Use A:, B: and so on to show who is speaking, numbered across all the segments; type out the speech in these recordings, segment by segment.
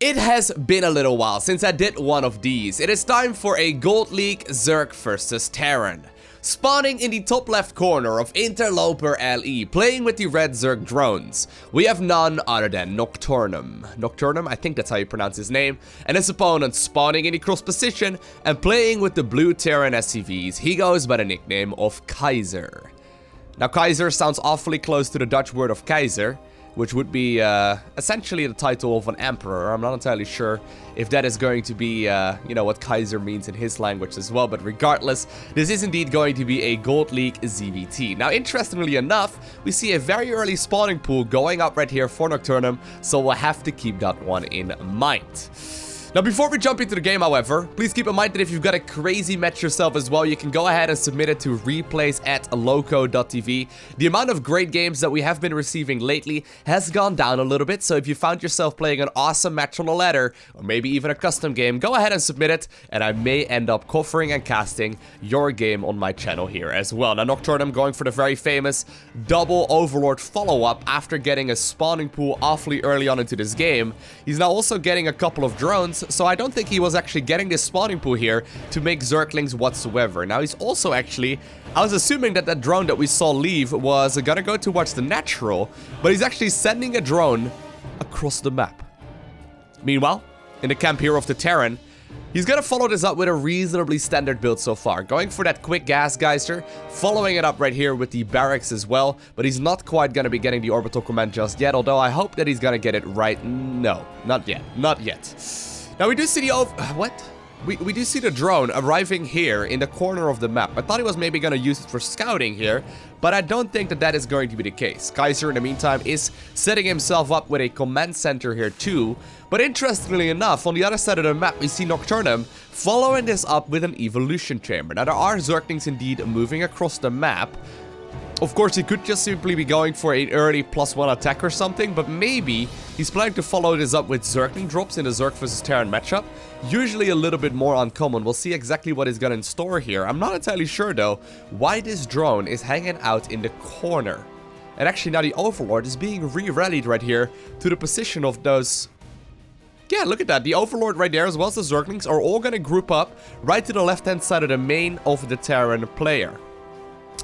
A: It has been a little while since I did one of these. It is time for a Gold League Zerg versus Terran. Spawning in the top left corner of Interloper LE, playing with the red Zerg drones, we have none other than Nocturnum. Nocturnum, I think that's how you pronounce his name, and his opponent spawning in the cross position and playing with the blue Terran SCVs. He goes by the nickname of Kaiser. Now Kaiser sounds awfully close to the Dutch word of Keizer, which would be essentially the title of an emperor. I'm not entirely sure if that is going to be, what Kaiser means in his language as well. But regardless, this is indeed going to be a Gold League ZVT. Now, interestingly enough, we see a very early spawning pool going up right here for Nocturnum, so we'll have to keep that one in mind. Now, before we jump into the game, however, please keep in mind that if you've got a crazy match yourself as well, you can go ahead and submit it to replays at LowkoTV. The amount of great games that we have been receiving lately has gone down a little bit, so if you found yourself playing an awesome match on a ladder, or maybe even a custom game, go ahead and submit it, and I may end up covering and casting your game on my channel here as well. Now, Nocturnum going for the very famous double Overlord follow-up after getting a spawning pool awfully early on into this game. He's now also getting a couple of drones, so I don't think he was actually getting this spawning pool here to make Zerglings whatsoever. Now he's also actually, I was assuming that that drone that we saw leave was gonna go towards the natural, but he's actually sending a drone across the map. Meanwhile, in the camp here of the Terran, he's gonna follow this up with a reasonably standard build so far. Going for that quick gas geyser, following it up right here with the barracks as well, but he's not quite gonna be getting the orbital command just yet, although I hope that he's gonna get it right. No, not yet, not yet. Now we do see the We do see the drone arriving here in the corner of the map. I thought he was maybe going to use it for scouting here, but I don't think that that is going to be the case. Kaiser, in the meantime, is setting himself up with a command center here too. But interestingly enough, on the other side of the map, we see Nocturnum following this up with an evolution chamber. Now there are Zerglings indeed moving across the map. Of course, he could just simply be going for an early +1 attack or something, but maybe he's planning to follow this up with Zergling drops in the Zerg vs Terran matchup. Usually a little bit more uncommon. We'll see exactly what he's got in store here. I'm not entirely sure, though, why this drone is hanging out in the corner. And actually, now the Overlord is being re-rallied right here to the position of those... Yeah, look at that. The Overlord right there, as well as the Zerglings, are all going to group up right to the left-hand side of the main of the Terran player.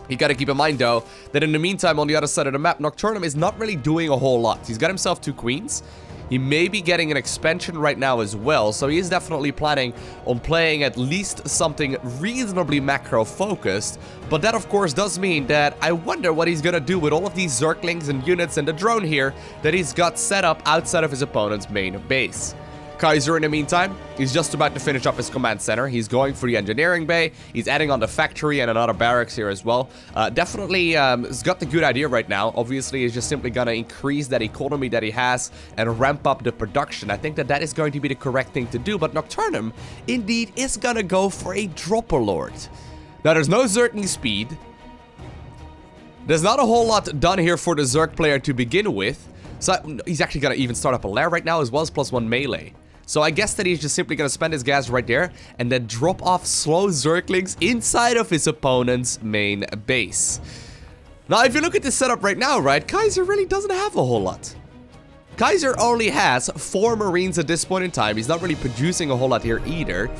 A: You gotta keep in mind, though, that in the meantime, on the other side of the map, Nocturnum is not really doing a whole lot. He's got himself 2 queens. He may be getting an expansion right now as well, so he is definitely planning on playing at least something reasonably macro-focused. But that, of course, does mean that I wonder what he's gonna do with all of these Zerglings and units and the drone here that he's got set up outside of his opponent's main base. Kaiser, in the meantime, he's just about to finish up his command center. He's going for the engineering bay. He's adding on the factory and another barracks here as well. Definitely has got the good idea right now. Obviously, he's just simply going to increase that economy that he has and ramp up the production. I think that that is going to be the correct thing to do. But Nocturnum, indeed, is going to go for a dropper lord. Now, there's no Zergling speed. There's not a whole lot done here for the Zerg player to begin with. So he's actually going to even start up a lair right now as well as +1 melee. So I guess that he's just simply going to spend his gas right there and then drop off slow Zerglings inside of his opponent's main base. Now, if you look at this setup right now, right, Kaiser really doesn't have a whole lot. Kaiser only has 4 Marines at this point in time. He's not really producing a whole lot here either.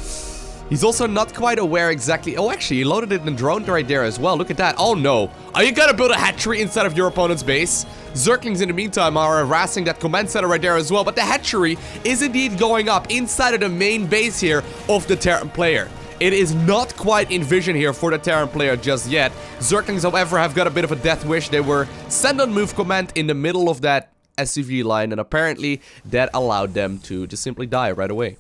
A: He's also not quite aware exactly... Oh, actually, he loaded it in drone right there as well. Look at that. Oh, no. Are you gonna build a hatchery inside of your opponent's base? Zerglings, in the meantime, are harassing that command center right there as well. But the hatchery is indeed going up inside of the main base here of the Terran player. It is not quite in vision here for the Terran player just yet. Zerglings, however, have got a bit of a death wish. They were sent on move command in the middle of that SUV line. And apparently, that allowed them to just simply die right away.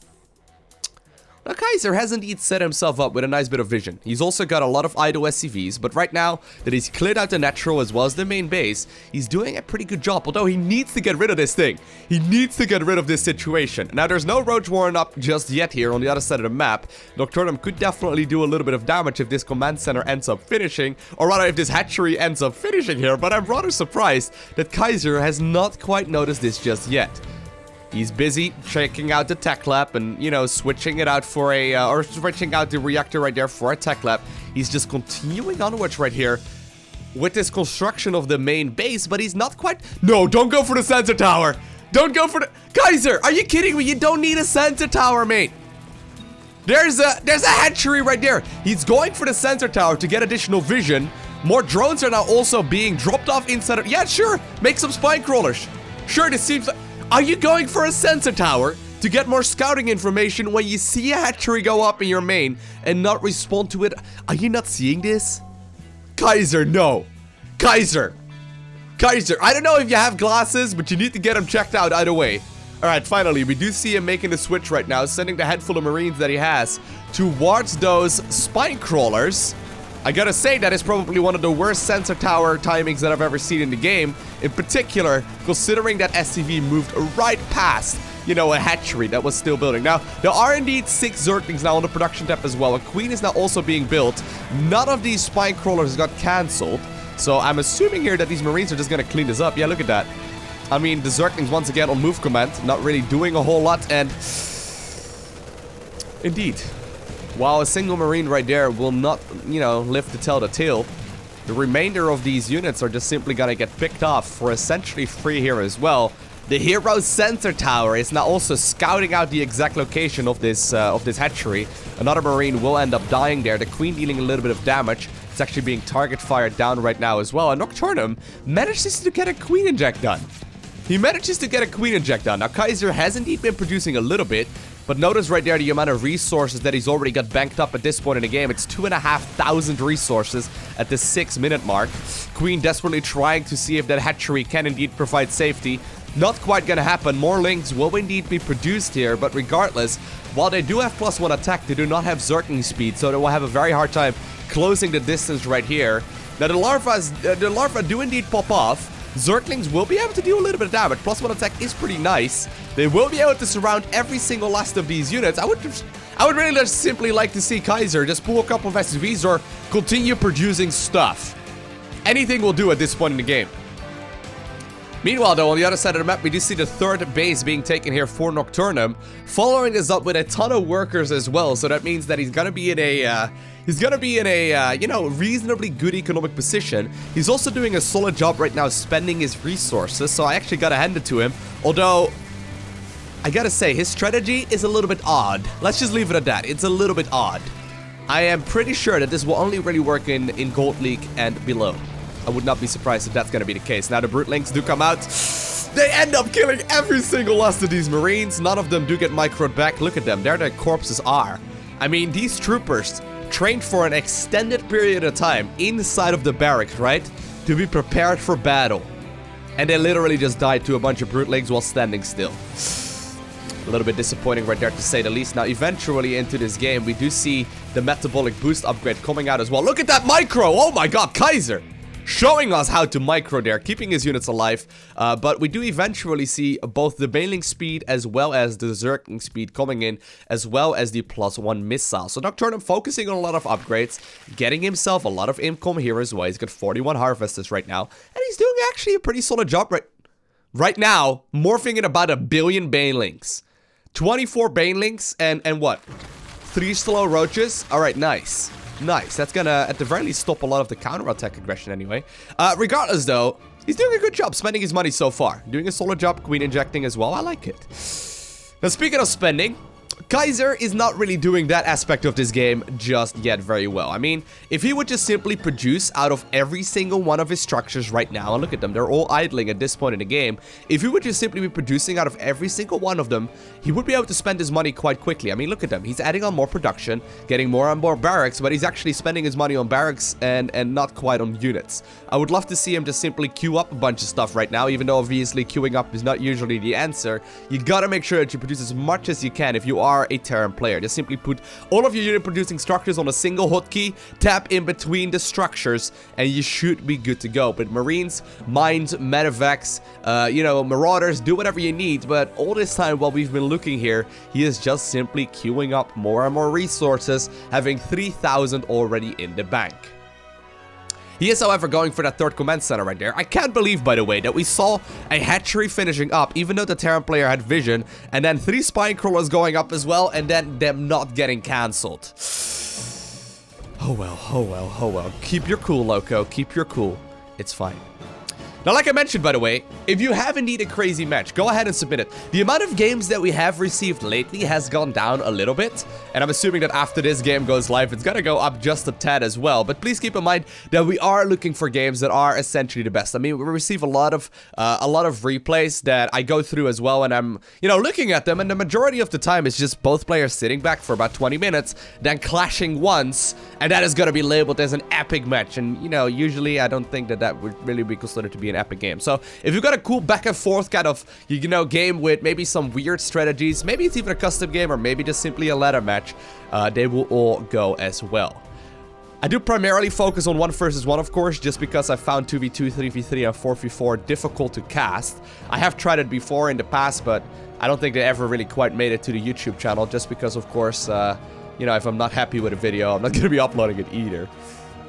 A: Now, Kaiser has indeed set himself up with a nice bit of vision. He's also got a lot of idle SCVs, but right now that he's cleared out the natural as well as the main base, he's doing a pretty good job, although he needs to get rid of this thing. He needs to get rid of this situation. Now, there's no Roach Warren up just yet here on the other side of the map. Nocturnum could definitely do a little bit of damage if this command center ends up finishing, or rather if this hatchery ends up finishing here, but I'm rather surprised that Kaiser has not quite noticed this just yet. He's busy checking out the tech lab and, you know, switching it out for a, or switching out the reactor right there for a tech lab. He's just continuing onwards right here with this construction of the main base, but he's not quite... No, don't go for the sensor tower. Don't go for the... Kaiser, are you kidding me? You don't need a sensor tower, mate. There's a hatchery right there. He's going for the sensor tower to get additional vision. More drones are now also being dropped off inside of... Yeah, sure. Make some spine crawlers. Sure, this seems like... Are you going for a sensor tower to get more scouting information when you see a hatchery go up in your main and not respond to it? Are you not seeing this? Kaiser, no. Kaiser. Kaiser, I don't know if you have glasses, but you need to get them checked out either way. Alright, finally, we do see him making the switch right now, sending the handful of Marines that he has towards those spine crawlers. I gotta say, that is probably one of the worst sensor tower timings that I've ever seen in the game. In particular, considering that SCV moved right past, you know, a hatchery that was still building. Now, there are indeed 6 Zerglings now on the production tab as well. A queen is now also being built. None of these spine crawlers got cancelled. So I'm assuming here that these Marines are just gonna clean this up. Yeah, look at that. I mean, the Zerglings once again on move command, not really doing a whole lot, and... Indeed. While a single Marine right there will not, you know, live to tell the tale, the remainder of these units are just simply gonna get picked off for essentially free here as well. The hero sensor tower is now also scouting out the exact location of this hatchery. Another Marine will end up dying there. The queen dealing a little bit of damage. It's actually being target fired down right now as well. And Nocturnum manages to get a queen inject done. He manages to get a queen inject done. Now Kaiser has indeed been producing a little bit, but notice right there the amount of resources that he's already got banked up at this point in the game. It's 2,500 resources at the 6-minute mark. Queen desperately trying to see if that hatchery can indeed provide safety. Not quite gonna happen. More links will indeed be produced here, but regardless, while they do have +1 attack, they do not have Zergling speed, so they will have a very hard time closing the distance right here. Now the larvae do indeed pop off. Zerglings will be able to do a little bit of damage. +1 attack is pretty nice. They will be able to surround every single last of these units. I would really just simply like to see Kaiser just pull a couple of SUVs or continue producing stuff. Anything will do at this point in the game. Meanwhile, though, on the other side of the map, we do see the 3rd base being taken here for Nocturnum, following this up with a ton of workers as well. So that means that he's gonna be in a, you know, reasonably good economic position. He's also doing a solid job right now, spending his resources. So I actually gotta hand it to him. Although, I gotta say, his strategy is a little bit odd. Let's just leave it at that. It's a little bit odd. I am pretty sure that this will only really work in Gold League and below. I would not be surprised if that's going to be the case. Now the Brutelings do come out. They end up killing every single last of these Marines. None of them do get microed back. Look at them. There their corpses are. I mean, these troopers trained for an extended period of time inside of the barracks, right? To be prepared for battle. And they literally just died to a bunch of Brutelings while standing still. A little bit disappointing right there, to say the least. Now, eventually into this game, we do see the metabolic boost upgrade coming out as well. Look at that micro! Oh my god, Kaiser! Showing us how to micro there, keeping his units alive. But we do eventually see both the Baneling speed as well as the Zergling speed coming in, as well as the +1 missile. So Nocturnum focusing on a lot of upgrades, getting himself a lot of income here as well. He's got 41 harvesters right now, and he's doing actually a pretty solid job right now, morphing in about 1 billion Banelings. 24 Banelings and what? 3 slow roaches? Alright, nice. Nice. That's gonna, at the very least, stop a lot of the counter-attack aggression anyway. Regardless, though, he's doing a good job spending his money so far. Doing a solid job queen injecting as well. I like it. Now, speaking of spending, Kaiser is not really doing that aspect of this game just yet very well. I mean, if he would just simply produce out of every single one of his structures right now, and look at them, they're all idling at this point in the game. If he would just simply be producing out of every single one of them, he would be able to spend his money quite quickly. I mean, look at them. He's adding on more production, getting more and more barracks, but he's actually spending his money on barracks and not quite on units. I would love to see him just simply queue up a bunch of stuff right now, even though obviously queuing up is not usually the answer. You gotta make sure that you produce as much as you can if you are a Terran player. Just simply put all of your unit producing structures on a single hotkey, tap in between the structures, and you should be good to go. But Marines, Mines, Medevacs, you know, Marauders, do whatever you need, but all this time while we've been looking here, he is just simply queuing up more and more resources, having 3,000 already in the bank. He is, however, going for that 3rd command center right there. I can't believe, by the way, that we saw a hatchery finishing up, even though the Terran player had vision, and then 3 spine crawlers going up as well, and then them not getting cancelled. Oh well, oh well, oh well. Keep your cool, Lowko. Keep your cool. It's fine. Now, like I mentioned, by the way, if you have indeed a crazy match, go ahead and submit it. The amount of games that we have received lately has gone down a little bit, and I'm assuming that after this game goes live, it's gonna go up just a tad as well. But please keep in mind that we are looking for games that are essentially the best. I mean, we receive a lot of replays that I go through as well, and I'm, looking at them, and the majority of the time it's just both players sitting back for about 20 minutes, then clashing once, and that is gonna be labeled as an epic match. And, usually I don't think that would really be considered to be an epic game. So if you've got a cool back and forth kind of, game with maybe some weird strategies, maybe it's even a custom game, or maybe just simply a ladder match, they will all go as well. I do primarily focus on 1 versus 1, of course, just because I found 2v2, 3v3, and 4v4 difficult to cast. I have tried it before in the past, but I don't think they ever really quite made it to the YouTube channel, just because, of course, if I'm not happy with a video, I'm not going to be uploading it either.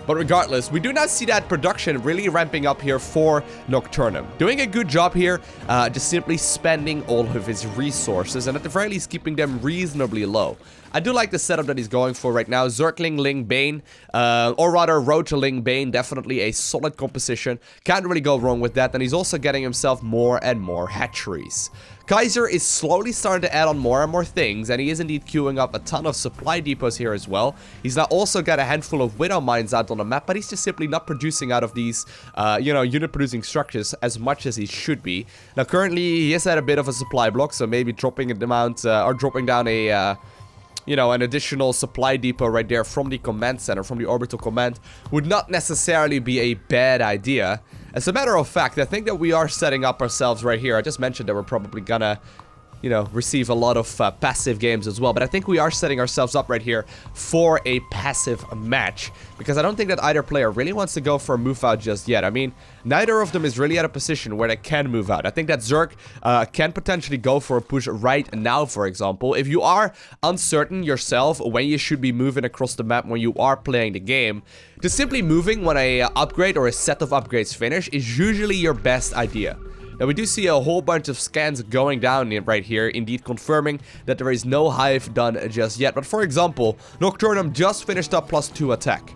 A: But regardless, we do not see that production really ramping up here for Nocturnum. Doing a good job here, just simply spending all of his resources, and at the very least keeping them reasonably low. I do like the setup that he's going for right now. Zergling, Ling, Bane, or rather Roach, Ling, Bane, definitely a solid composition. Can't really go wrong with that, and he's also getting himself more and more hatcheries. Kaiser is slowly starting to add on more and more things, and he is indeed queuing up a ton of supply depots here as well. He's now also got a handful of Widow Mines out on the map, but he's just simply not producing out of these, unit producing structures as much as he should be. Now, currently, he is at a bit of a supply block, so maybe dropping an amount, or dropping down a, an additional supply depot right there from the command center, from the orbital command, would not necessarily be a bad idea. As a matter of fact, I think that we are setting up ourselves right here. I just mentioned that we're probably gonna, receive a lot of passive games as well. But I think we are setting ourselves up right here for a passive match, because I don't think that either player really wants to go for a move out just yet. I mean, neither of them is really at a position where they can move out. I think that Zerg can potentially go for a push right now, for example. If you are uncertain yourself when you should be moving across the map when you are playing the game, just simply moving when a upgrade or a set of upgrades finish is usually your best idea. Now, we do see a whole bunch of scans going down right here, indeed confirming that there is no hive done just yet. But for example, Nocturnum just finished up +2 attack.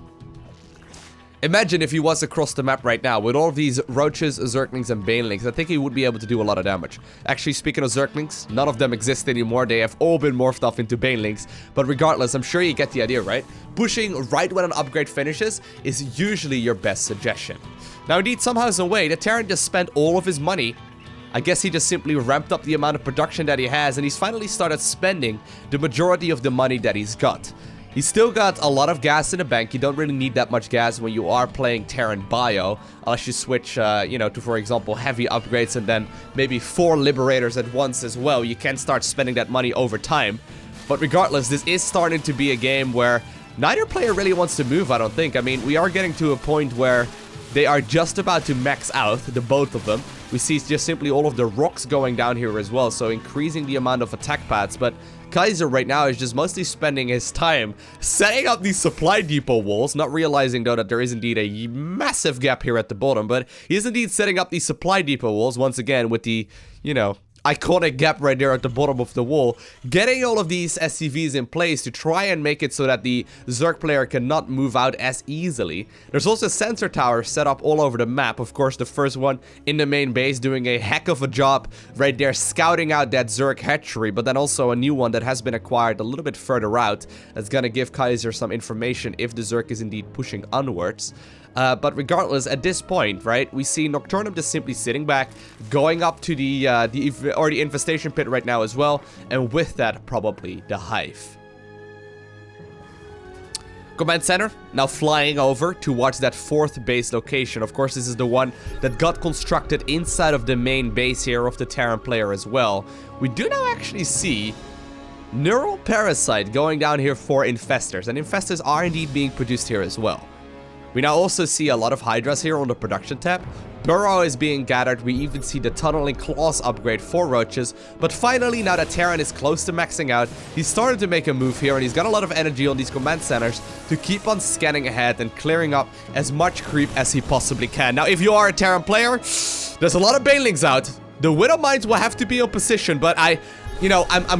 A: Imagine if he was across the map right now with all of these Roaches, Zerglings, and Banelings. I think he would be able to do a lot of damage. Actually, speaking of Zerglings, none of them exist anymore. They have all been morphed off into Banelings. But regardless, I'm sure you get the idea, right? Pushing right when an upgrade finishes is usually your best suggestion. Now, indeed, somehow, some way, the Terran just spent all of his money. I guess he just simply ramped up the amount of production that he has, and he's finally started spending the majority of the money that he's got. He's still got a lot of gas in the bank. You don't really need that much gas when you are playing Terran Bio, unless you switch, to, for example, heavy upgrades and then maybe 4 Liberators at once as well. You can start spending that money over time. But regardless, this is starting to be a game where neither player really wants to move, I don't think. I mean, we are getting to a point where they are just about to max out, the both of them. We see just simply all of the rocks going down here as well, so increasing the amount of attack pads. But Kaiser right now is just mostly spending his time setting up these supply depot walls, not realizing though that there is indeed a massive gap here at the bottom. But he is indeed setting up these supply depot walls once again with the, iconic gap right there at the bottom of the wall, getting all of these SCVs in place to try and make it so that the Zerg player cannot move out as easily. There's also sensor towers set up all over the map. Of course, the first one in the main base doing a heck of a job right there, scouting out that Zerg hatchery, but then also a new one that has been acquired a little bit further out that's gonna give Kaiser some information if the Zerg is indeed pushing onwards. But regardless, at this point, right, we see Nocturnum just simply sitting back, going up to the infestation pit right now as well, and with that, probably the hive. Command center now flying over towards that 4th base location. Of course, this is the one that got constructed inside of the main base here of the Terran player as well. We do now actually see Neural Parasite going down here for infestors, and infestors are indeed being produced here as well. We now also see a lot of Hydras here on the production tab. Burrow is being gathered. We even see the Tunneling Claws upgrade for Roaches. But finally, now that Terran is close to maxing out, he's started to make a move here, and he's got a lot of energy on these command centers to keep on scanning ahead and clearing up as much creep as he possibly can. Now, if you are a Terran player, there's a lot of Banelings out. The Widow Mines will have to be in position, but I'm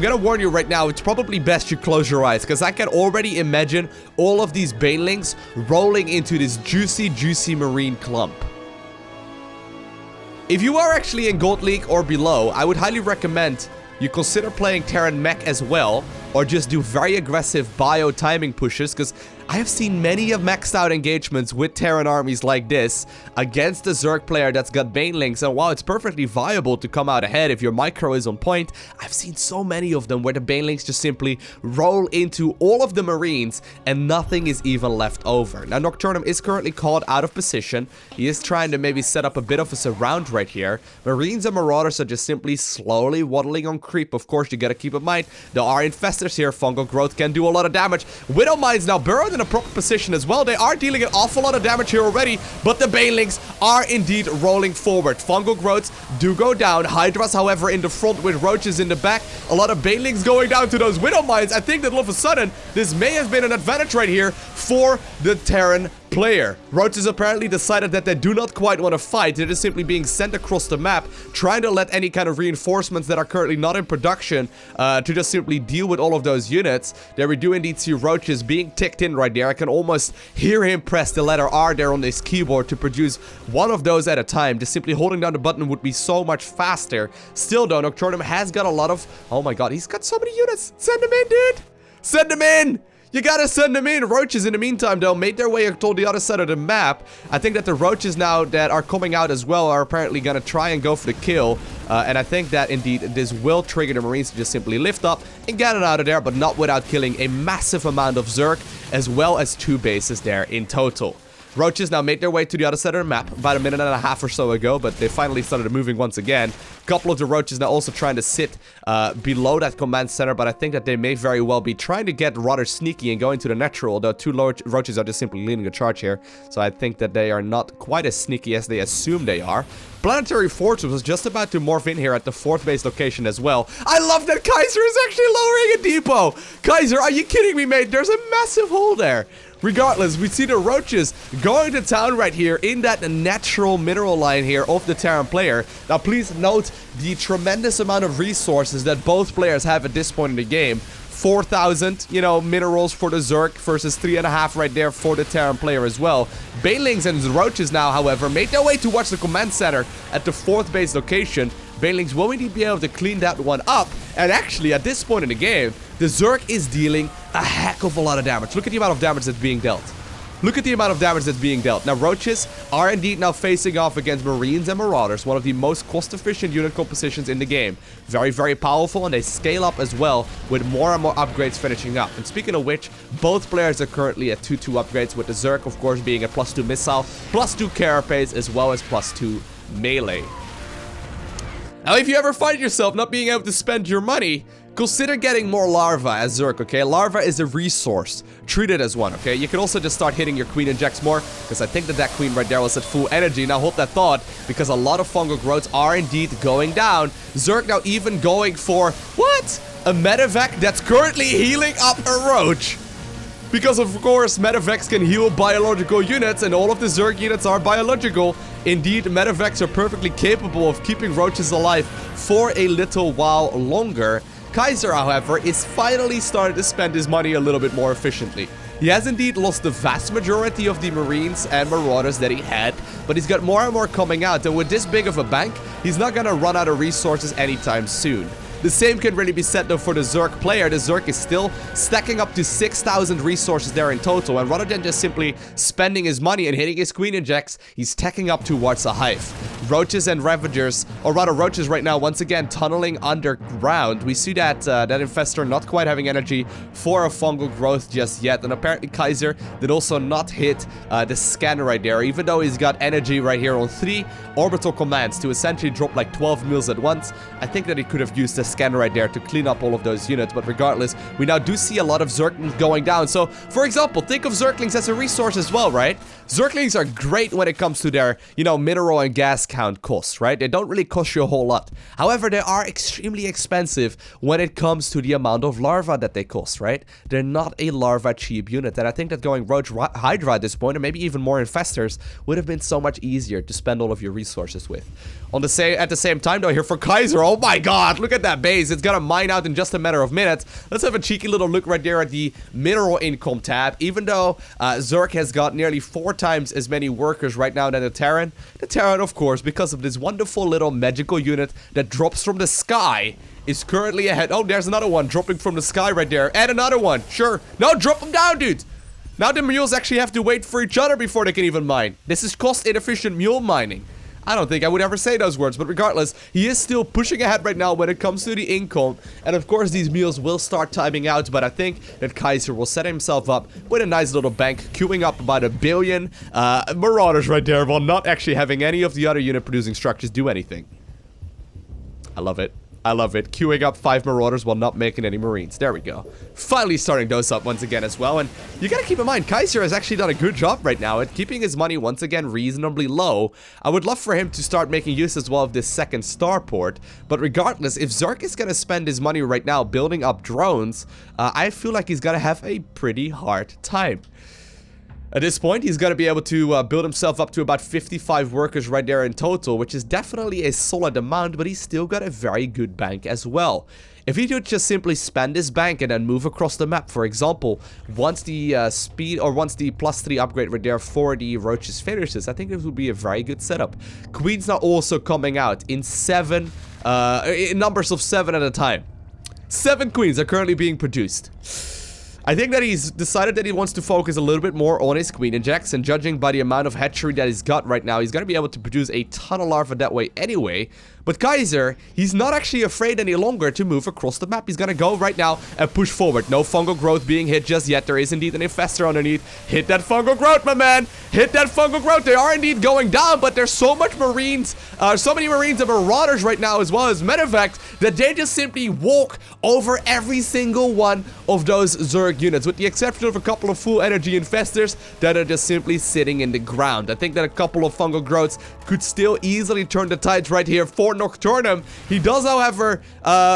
A: gonna warn you right now, it's probably best you close your eyes, because I can already imagine all of these Banelings rolling into this juicy, juicy marine clump. If you are actually in Gold League or below, I would highly recommend you consider playing Terran mech as well, or just do very aggressive bio timing pushes, because I have seen many of maxed out engagements with Terran armies like this against a Zerg player that's got Banelings, and while it's perfectly viable to come out ahead if your micro is on point, I've seen so many of them where the Banelings just simply roll into all of the Marines and nothing is even left over. Now Nocturnum is currently caught out of position. He is trying to maybe set up a bit of a surround right here. Marines and Marauders are just simply slowly waddling on creep. Of course, you gotta keep in mind, there are infestors here. Fungal growth can do a lot of damage. Widow Mines now burrowed in a proper position as well. They are dealing an awful lot of damage here already, but the Banelings are indeed rolling forward. Fungal growths do go down. Hydras, however, in the front with roaches in the back. A lot of Banelings going down to those Widow Mines. I think that all of a sudden, this may have been an advantage right here for the Terran player. Roaches apparently decided that they do not quite want to fight. They're just simply being sent across the map, trying to let any kind of reinforcements that are currently not in production to just simply deal with all of those units. There we do indeed see Roaches being ticked in right there. I can almost hear him press the letter R there on his keyboard to produce one of those at a time. Just simply holding down the button would be so much faster. Still though, Nocturnum has got a lot of... Oh my god, he's got so many units. Send them in, dude. Send them in. You gotta send them in. Roaches, in the meantime, though, made their way toward the other side of the map. I think that the Roaches now that are coming out as well are apparently gonna try and go for the kill. And I think that, indeed, this will trigger the Marines to just simply lift up and get it out of there, but not without killing a massive amount of Zerg, as well as 2 bases there in total. Roaches now made their way to the other side of the map about a minute and a half or so ago, but they finally started moving once again. A couple of the Roaches now also trying to sit below that command center, but I think that they may very well be trying to get rather sneaky and go into the natural, though 2 Roaches are just simply leading the charge here, so I think that they are not quite as sneaky as they assume they are. Planetary Fortress was just about to morph in here at the 4th base location as well. I love that Kaiser is actually lowering a depot! Kaiser, are you kidding me, mate? There's a massive hole there. Regardless, we see the Roaches going to town right here in that natural mineral line here of the Terran player. Now, please note the tremendous amount of resources that both players have at this point in the game. 4,000, you know, minerals for the Zerg versus 3.5 right there for the Terran player as well. Banelings and Roaches now, however, made their way towards the command center at the 4th base location. Banelings will indeed be able to clean that one up. And actually, at this point in the game, the Zerg is dealing a heck of a lot of damage. Look at the amount of damage that's being dealt. Look at the amount of damage that's being dealt. Now, Roaches are indeed now facing off against Marines and Marauders, one of the most cost-efficient unit compositions in the game. Very, very powerful, and they scale up as well with more and more upgrades finishing up. And speaking of which, both players are currently at 2-2 upgrades, with the Zerg, of course, being a +2 missile, +2 carapace, as well as +2 melee. Now, if you ever find yourself not being able to spend your money, consider getting more larvae as Zerg, okay? Larva is a resource. Treat it as one, okay? You can also just start hitting your queen injects more, because I think that that queen right there was at full energy. Now, hold that thought, because a lot of fungal growths are indeed going down. Zerg now even going for, what? A medevac that's currently healing up a roach. Because, of course, medevacs can heal biological units, and all of the Zerg units are biological. Indeed, medevacs are perfectly capable of keeping roaches alive for a little while longer. Kaiser, however, is finally starting to spend his money a little bit more efficiently. He has indeed lost the vast majority of the Marines and Marauders that he had, but he's got more and more coming out, and with this big of a bank, he's not gonna run out of resources anytime soon. The same can really be said though for the Zerg player. The Zerg is still stacking up to 6,000 resources there in total, and rather than just simply spending his money and hitting his queen injects, he's tacking up towards a hive. Roaches and Ravagers, or rather Roaches right now, once again tunneling underground. We see that that Infestor not quite having energy for a fungal growth just yet, and apparently Kaiser did also not hit the scanner right there, even though he's got energy right here on 3 orbital commands to essentially drop like 12 mils at once. I think that he could have used the scanner right there to clean up all of those units, but regardless, we now do see a lot of Zerglings going down. So, for example, think of Zerglings as a resource as well, right? Zerglings are great when it comes to their, you know, mineral and gas count costs, right? They don't really cost you a whole lot. However, they are extremely expensive when it comes to the amount of larvae that they cost, right? They're not a larva cheap unit, and I think that going Roach Hydra at this point, or maybe even more Infestors, would have been so much easier to spend all of your resources with. At the same time, though, here for Kaiser, oh my god, look at that base. It's gonna mine out in just a matter of minutes. Let's have a cheeky little look right there at the mineral income tab. Even though Zerg has got nearly 4 times as many workers right now than the Terran. The Terran, of course, because of this wonderful little magical unit that drops from the sky, is currently ahead. Oh, there's another one dropping from the sky right there. And another one. Sure. No, drop them down, dude. Now the mules actually have to wait for each other before they can even mine. This is cost-inefficient mule mining. I don't think I would ever say those words, but regardless, he is still pushing ahead right now when it comes to the income. And of course, these mules will start timing out, but I think that Kaiser will set himself up with a nice little bank, queuing up about 1 billion marauders right there, while not actually having any of the other unit-producing structures do anything. I love it. I love it. Queuing up 5 marauders while not making any marines. There we go. Finally starting those up once again as well. And you gotta keep in mind, Kaiser has actually done a good job right now at keeping his money once again reasonably low. I would love for him to start making use as well of this second starport. But regardless, if Zerg is gonna spend his money right now building up drones, I feel like he's gonna have a pretty hard time. At this point, he's going to be able to build himself up to about 55 workers right there in total, which is definitely a solid amount, but he's still got a very good bank as well. If he could just simply spend his bank and then move across the map, for example, once the speed or once the +3 upgrade right there for the roaches finishes, I think this would be a very good setup. Queens are also coming out in in numbers of 7 at a time. 7 queens are currently being produced. I think that he's decided that he wants to focus a little bit more on his queen injects, and judging by the amount of hatchery that he's got right now, he's going to be able to produce a ton of larvae that way anyway. But Kaiser, he's not actually afraid any longer to move across the map. He's going to go right now and push forward. No fungal growth being hit just yet. There is indeed an infestor underneath. Hit that fungal growth, my man. Hit that fungal growth. They are indeed going down, but there's so much marines, so many marines and marauders right now as well as medevacs that they just simply walk over every single one of those Zerg units, with the exception of a couple of full energy infestors that are just simply sitting in the ground. I think that a couple of fungal growths could still easily turn the tides right here for Nocturnum. He does, however,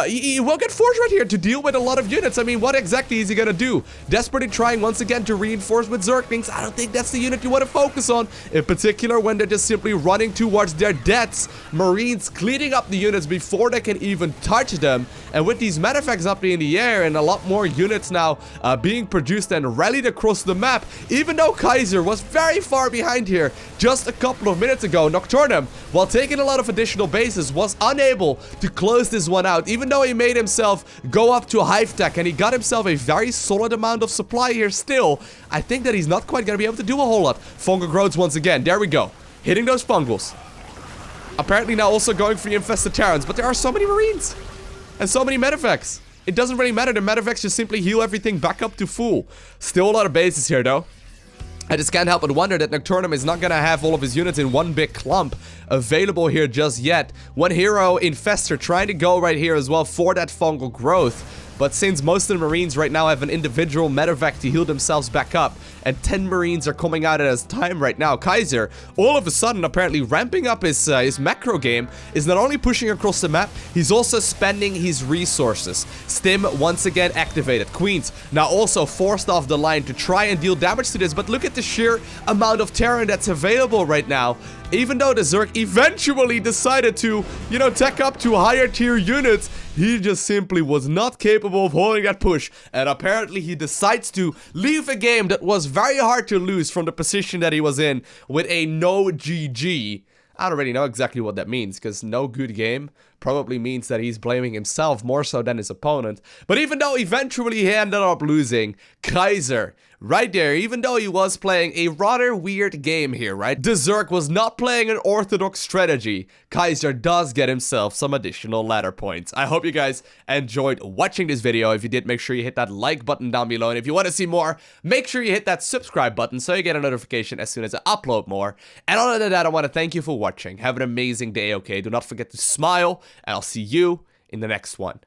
A: he will get forced right here to deal with a lot of units. I mean, what exactly is he gonna do? Desperately trying once again to reinforce with Zerglings. I don't think that's the unit you want to focus on, in particular when they're just simply running towards their deaths. Marines cleaning up the units before they can even touch them, and with these medefacts up in the air and a lot more units now being produced and rallied across the map, even though Kaiser was very far behind here just a couple of minutes ago, Nocturnum, while taking a lot of additional bases, was unable to close this one out, even though he made himself go up to hive tech and he got himself a very solid amount of supply here still. I think that he's not quite going to be able to do a whole lot. Fungal growths once again. There we go. Hitting those fungals. Apparently now also going for the infested Terrans, but there are so many marines and so many medefacts. It doesn't really matter. The medefacts just simply heal everything back up to full. Still a lot of bases here though. I just can't help but wonder that Nocturnum is not going to have all of his units in one big clump available here just yet. One hero infestor trying to go right here as well for that fungal growth. But since most of the Marines right now have an individual medevac to heal themselves back up, and 10 Marines are coming out at a time right now, Kaiser, all of a sudden, apparently ramping up his macro game, is not only pushing across the map, he's also spending his resources. Stim once again activated. Queens now also forced off the line to try and deal damage to this, but look at the sheer amount of Terran that's available right now. Even though the Zerg eventually decided to, you know, tech up to higher tier units, he just simply was not capable of holding that push. And apparently he decides to leave a game that was very hard to lose from the position that he was in with a no GG. I don't really know exactly what that means, because no good game probably means that he's blaming himself more so than his opponent. But even though eventually he ended up losing, Kaiser, right there, even though he was playing a rather weird game here, right? The Zerg was not playing an orthodox strategy. Kaiser does get himself some additional ladder points. I hope you guys enjoyed watching this video. If you did, make sure you hit that like button down below. And if you want to see more, make sure you hit that subscribe button so you get a notification as soon as I upload more. And other than that, I want to thank you for watching. Have an amazing day, okay? Do not forget to smile, and I'll see you in the next one.